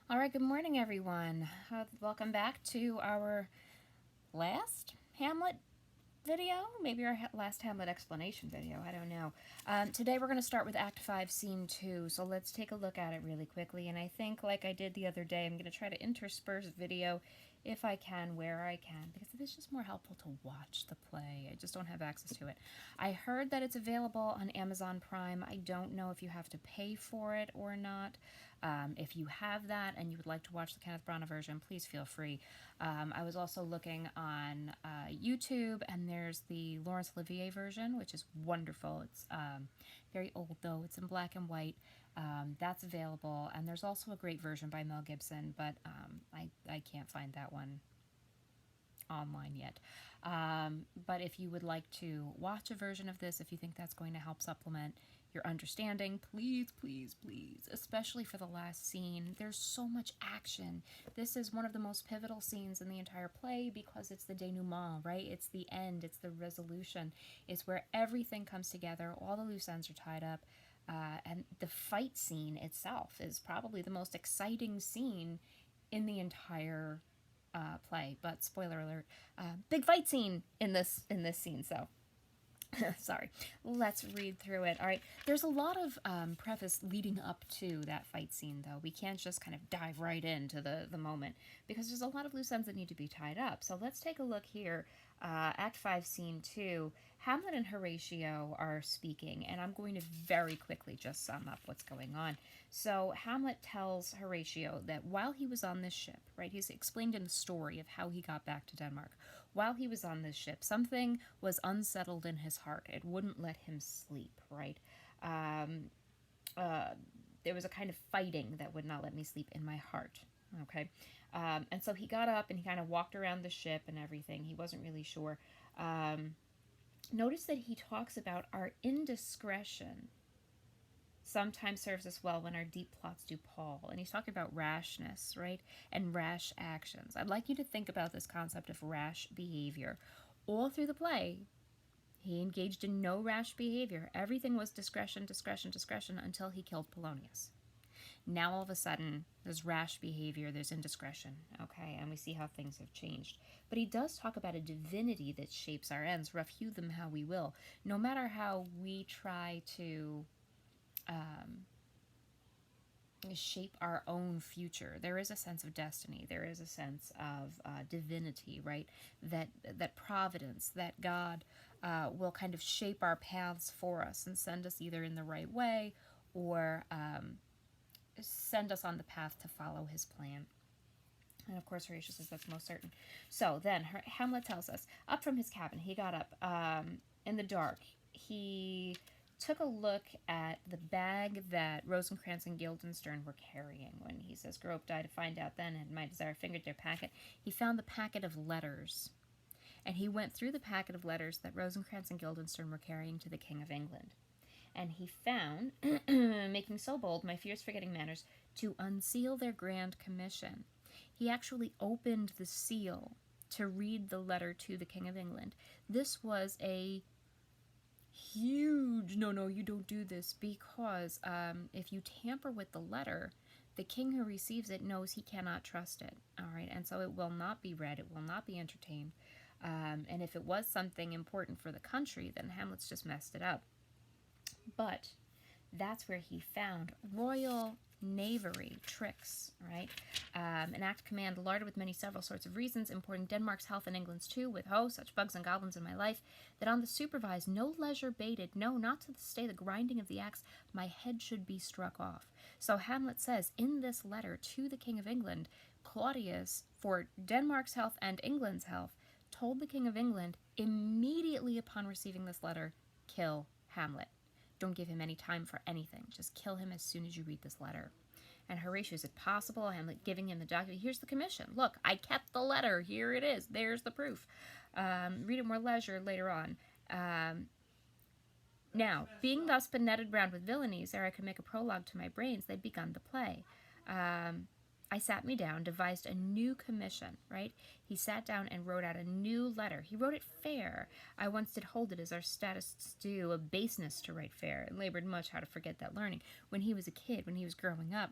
All right, good morning, everyone. Welcome back to our last Hamlet video, maybe our last Hamlet explanation video, I don't know. Today we're going to start with Act 5, Scene 2, so let's take a look at it really quickly. And I think, like I did the other day, I'm going to try to intersperse video if I can, where I can, because it is just more helpful to watch the play. I just don't have access to it. I heard that it's available on Amazon Prime. I don't know if you have to pay for it or not. If you have that and you would like to watch the Kenneth Branagh version, please feel free. I was also looking on YouTube, and there's the Laurence Olivier version, which is wonderful. It's very old, though. It's in black and white. That's available, and there's also a great version by Mel Gibson, but I can't find that one online yet. But if you would like to watch a version of this, if you think that's going to help supplement your understanding, please, please, please, especially for the last scene. There's so much action. This is one of the most pivotal scenes in the entire play because it's the denouement, right? It's the end, it's the resolution. It's where everything comes together, all the loose ends are tied up, and the fight scene itself is probably the most exciting scene in the entire play. But spoiler alert, big fight scene in this scene. So sorry. Let's read through it. All right. There's a lot of preface leading up to that fight scene, though. We can't just kind of dive right into the moment because there's a lot of loose ends that need to be tied up. So let's take a look here. Act 5, Scene 2. Hamlet and Horatio are speaking, and I'm going to very quickly just sum up what's going on. So Hamlet tells Horatio that while he was on this ship, right, he's explained in the story of how he got back to Denmark. While he was on this ship, something was unsettled in his heart. It wouldn't let him sleep, right? There was a kind of fighting that would not let me sleep in my heart, okay? And so he got up and he kind of walked around the ship and everything. He wasn't really sure. Notice that he talks about our indiscretion sometimes serves us well when our deep plots do pall. And he's talking about rashness, right? And rash actions. I'd like you to think about this concept of rash behavior. All through the play, he engaged in no rash behavior. Everything was discretion, discretion, discretion until he killed Polonius. Now all of a sudden, there's rash behavior, there's indiscretion, okay? And we see how things have changed. But he does talk about a divinity that shapes our ends, rough hew them how we will. No matter how we try to shape our own future, there is a sense of destiny, there is a sense of divinity, right? That providence, that God will kind of shape our paths for us and send us either in the right way or send us on the path to follow his plan. And of course, Horatio says that's most certain. So then Hamlet tells us, up from his cabin, he got up in the dark. He took a look at the bag that Rosencrantz and Guildenstern were carrying when he says, grow up, die to find out then, and my desire fingered their packet. He found the packet of letters. And he went through the packet of letters that Rosencrantz and Guildenstern were carrying to the King of England. And he found, making so bold, my fierce forgetting manners, to unseal their grand commission. He actually opened the seal to read the letter to the King of England. This was a huge no, you don't do this, because if you tamper with the letter, the king who receives it knows he cannot trust it. All right, and so it will not be read, it will not be entertained. And if it was something important for the country, then Hamlet's just messed it up. But that's where he found royal knavery, tricks, right? An act command larded with many several sorts of reasons, importing Denmark's health and England's too, with such bugs and goblins in my life, that on the supervised no leisure bated, no, not to stay the grinding of the axe, my head should be struck off. So Hamlet says in this letter to the King of England, Claudius, for Denmark's health and England's health, told the King of England immediately upon receiving this letter, kill Hamlet. Don't give him any time for anything. Just kill him as soon as you read this letter. And Horatio, is it possible? Hamlet giving him the document. Here's the commission. Look, I kept the letter. Here it is. There's the proof. Read it more leisure later on. Now, being thus been netted round with villainies, ere I could make a prologue to my brains, they'd begun the play. I sat me down, devised a new commission, right? He sat down and wrote out a new letter. He wrote it fair. I once did hold it, as our statists do, a baseness to write fair, and labored much how to forget that learning. When he was a kid, when he was growing up,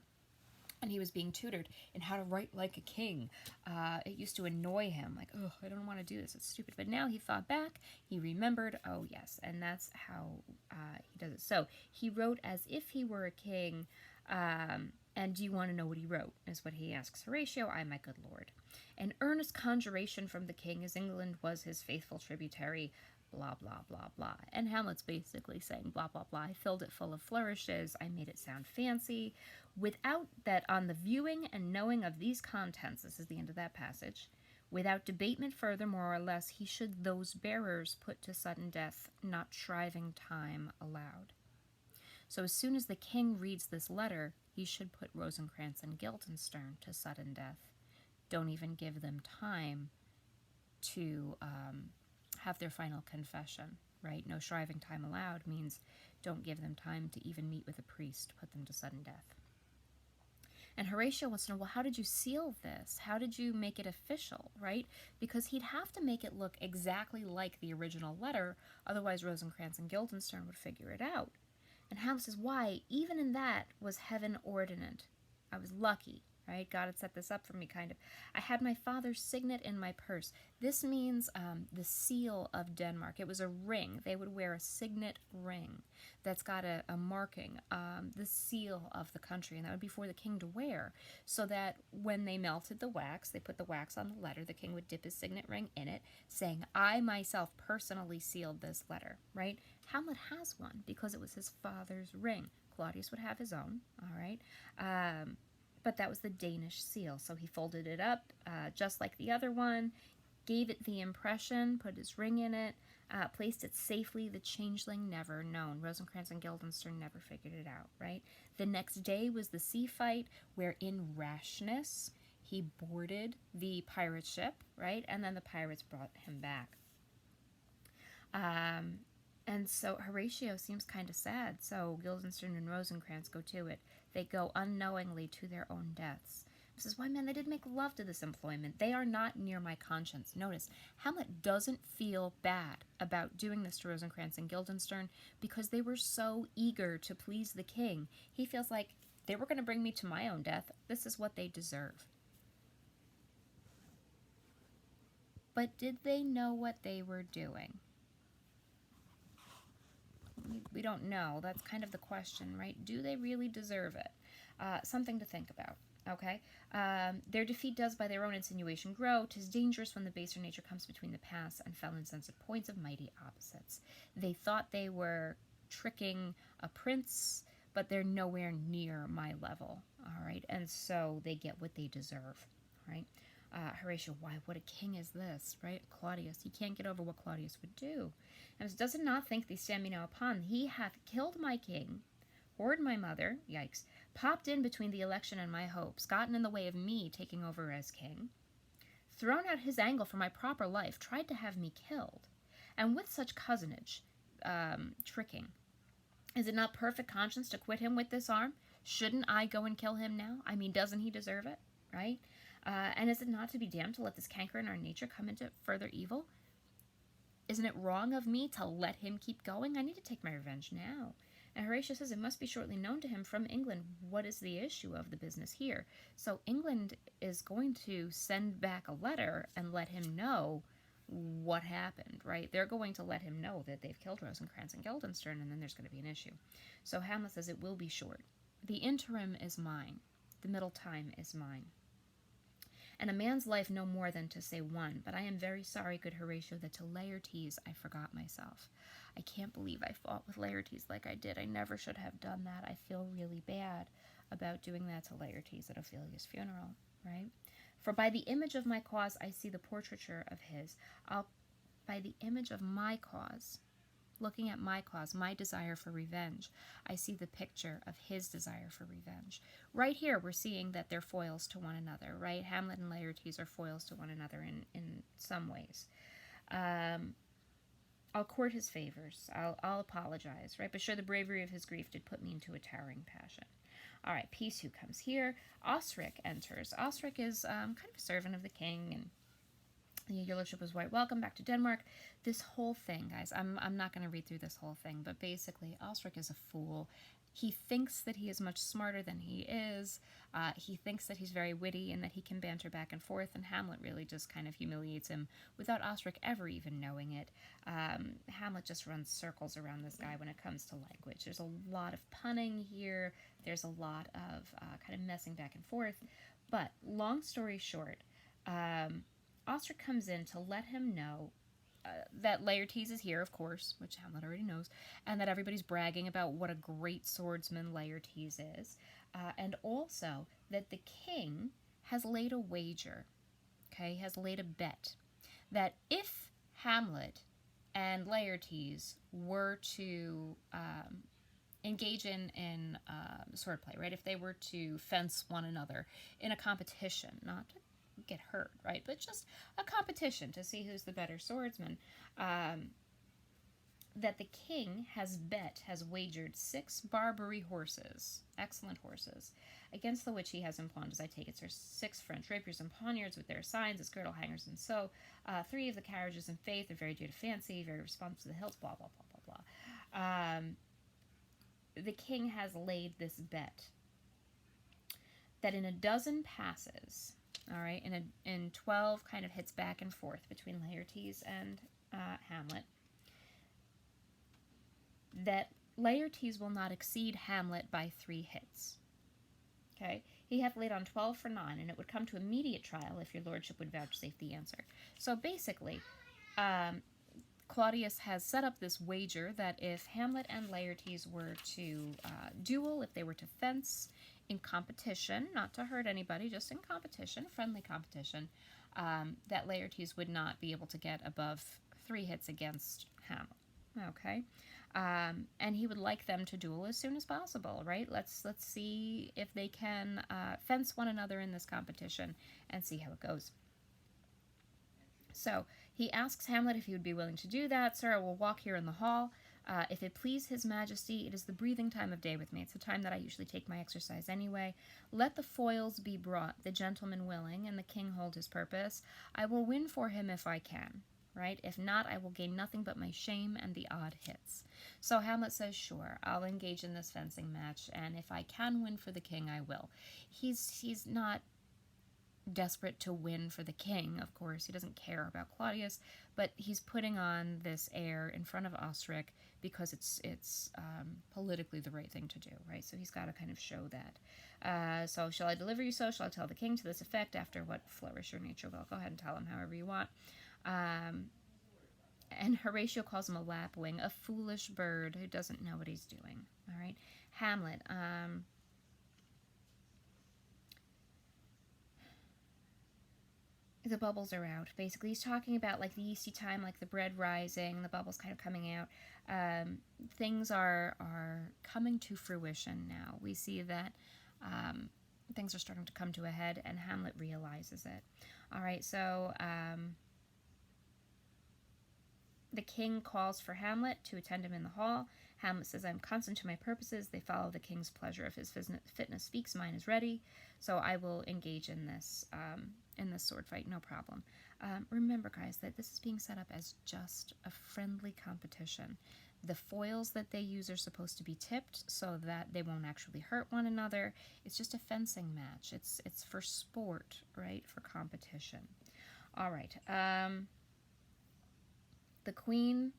and he was being tutored in how to write like a king. It used to annoy him, like, oh, I don't want to do this, it's stupid. But now he thought back, he remembered, oh yes, and that's how he does it. So he wrote as if he were a king, and do you want to know what he wrote, is what he asks Horatio. I, my good lord. An earnest conjuration from the king, as England was his faithful tributary, blah, blah, blah, blah. And Hamlet's basically saying blah, blah, blah. I filled it full of flourishes. I made it sound fancy. Without that, on the viewing and knowing of these contents, this is the end of that passage, without debatement further, more or less, he should those bearers put to sudden death, not shriving time allowed. So as soon as the king reads this letter, he should put Rosencrantz and Guildenstern to sudden death. Don't even give them time to have their final confession, right? No shriving time allowed means don't give them time to even meet with a priest to put them to sudden death. And Horatio wants to know, well, how did you seal this? How did you make it official, right? Because he'd have to make it look exactly like the original letter, otherwise Rosencrantz and Guildenstern would figure it out. And Hamlet says, why? Even in that was heaven ordinant. I was lucky, right? God had set this up for me, kind of. I had my father's signet in my purse. This means the seal of Denmark. It was a ring. They would wear a signet ring that's got a marking, the seal of the country, and that would be for the king to wear, so that when they melted the wax, they put the wax on the letter, the king would dip his signet ring in it, saying, I myself personally sealed this letter, right? Hamlet has one because it was his father's ring. Claudius would have his own, all right? But that was the Danish seal, so he folded it up just like the other one, gave it the impression, put his ring in it, placed it safely. The changeling never known. Rosencrantz and Guildenstern never figured it out, right? The next day was the sea fight, where in rashness he boarded the pirate ship, right? And then the pirates brought him back. And so Horatio seems kind of sad. So Guildenstern and Rosencrantz go to it. They go unknowingly to their own deaths. He says, why, man, they did make love to this employment. They are not near my conscience. Notice, Hamlet doesn't feel bad about doing this to Rosencrantz and Guildenstern because they were so eager to please the king. He feels like they were going to bring me to my own death. This is what they deserve. But did they know what they were doing? We don't know. That's kind of the question, right? Do they really deserve it? Something to think about, okay? Their defeat does by their own insinuation grow. 'Tis dangerous when the baser nature comes between the pass and fell insensate points of mighty opposites. They thought they were tricking a prince, but they're nowhere near my level, all right? And so they get what they deserve, right? Horatio, why, what a king is this, right? Claudius, he can't get over what Claudius would do. And does it not think they stand me now upon? He hath killed my king, whored my mother, yikes, popped in between the election and my hopes, gotten in the way of me taking over as king, thrown out his angle for my proper life, tried to have me killed, and with such cozenage, tricking. Is it not perfect conscience to quit him with this arm? Shouldn't I go and kill him now? I mean, doesn't he deserve it, right? And is it not to be damned to let this canker in our nature come into further evil? Isn't it wrong of me to let him keep going? I need to take my revenge now. And Horatio says it must be shortly known to him from England what is the issue of the business here. So England is going to send back a letter and let him know what happened, right? They're going to let him know that they've killed Rosencrantz and Guildenstern, and then there's going to be an issue. So Hamlet says it will be short. The interim is mine. The middle time is mine. And a man's life no more than to say one, but I am very sorry, good Horatio, that to Laertes I forgot myself. I can't believe I fought with Laertes like I did. I never should have done that. I feel really bad about doing that to Laertes at Ophelia's funeral, right? For by the image of my cause I see the portraiture of his. By the image of my cause, looking at my cause, my desire for revenge, I see the picture of his desire for revenge. Right here, we're seeing that they're foils to one another, right? Hamlet and Laertes are foils to one another in some ways. I'll court his favors. I'll apologize, right? But sure, the bravery of his grief did put me into a towering passion. All right, peace, who comes here? Osric enters. Osric is kind of a servant of the king, and your lordship was white. Welcome back to Denmark. This whole thing, guys, I'm not going to read through this whole thing, but basically, Osric is a fool, He thinks that he is much smarter than he is. He thinks that he's very witty and that he can banter back and forth, and Hamlet really just kind of humiliates him without Osric ever even knowing it. Hamlet just runs circles around this guy when it comes to language. There's a lot of punning here. There's a lot of kind of messing back and forth. But long story short, Osric comes in to let him know that Laertes is here, of course, which Hamlet already knows, and that everybody's bragging about what a great swordsman Laertes is, and also that the king has laid a wager, okay, has laid a bet, that if Hamlet and Laertes were to engage in swordplay, right, if they were to fence one another in a competition, not to get hurt, right, but just a competition to see who's the better swordsman, that the king has wagered 6 Barbary horses, excellent horses, against the which he has pawned, as I take it, there's 6 French rapiers and poniards with their signs, as girdle hangers and so, 3 of the carriages in faith are very dear to fancy, very responsive to the hilts, blah, blah, blah, blah, blah. The king has laid this bet that in a dozen passes, all right, in 12 kind of hits back and forth between Laertes and Hamlet, that Laertes will not exceed Hamlet by 3 hits. Okay? He hath laid on 12 for 9, and it would come to immediate trial if your lordship would vouchsafe the answer. So basically, Claudius has set up this wager that if Hamlet and Laertes were to duel, if they were to fence in competition, not to hurt anybody, just in competition, friendly competition, that Laertes would not be able to get above 3 hits against Hamlet. Okay? And he would like them to duel as soon as possible, right? Let's see if they can fence one another in this competition and see how it goes. So he asks Hamlet if he would be willing to do that. Sir, I will walk here in the hall. If it please his majesty, it is the breathing time of day with me. It's the time that I usually take my exercise anyway. Let the foils be brought, the gentleman willing, and the king hold his purpose. I will win for him if I can, right? If not, I will gain nothing but my shame and the odd hits. So Hamlet says, sure, I'll engage in this fencing match, and if I can win for the king, I will. He's not desperate to win for the king, of course. He doesn't care about Claudius, but he's putting on this air in front of Osric because it's politically the right thing to do, right? So he's got to kind of show that. So shall I deliver you so? Shall I tell the king to this effect? After what flourish your nature will. Go ahead and tell him however you want. And Horatio calls him a lapwing, a foolish bird who doesn't know what he's doing. All right, Hamlet. The bubbles are out. Basically, he's talking about like the yeasty time, like the bread rising, the bubbles kind of coming out. Things are coming to fruition now. We see that things are starting to come to a head, and Hamlet realizes it. All right, so the king calls for Hamlet to attend him in the hall. Hamlet says, I'm constant to my purposes. They follow the king's pleasure. If his fitness speaks, mine is ready. So I will engage in this sword fight, no problem. Remember, guys, that this is being set up as just a friendly competition. The foils that they use are supposed to be tipped so that they won't actually hurt one another. It's just a fencing match. It's for sport, right? For competition. All right. The queen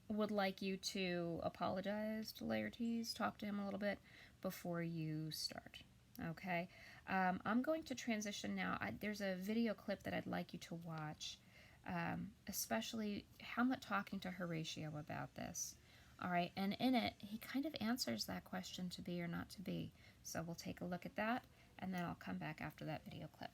would like you to apologize to Laertes, talk to him a little bit before you start, okay? I'm going to transition now. There's a video clip that I'd like you to watch, especially Hamlet talking to Horatio about this, all right? And in it, he kind of answers that question, to be or not to be. So we'll take a look at that, and then I'll come back after that video clip.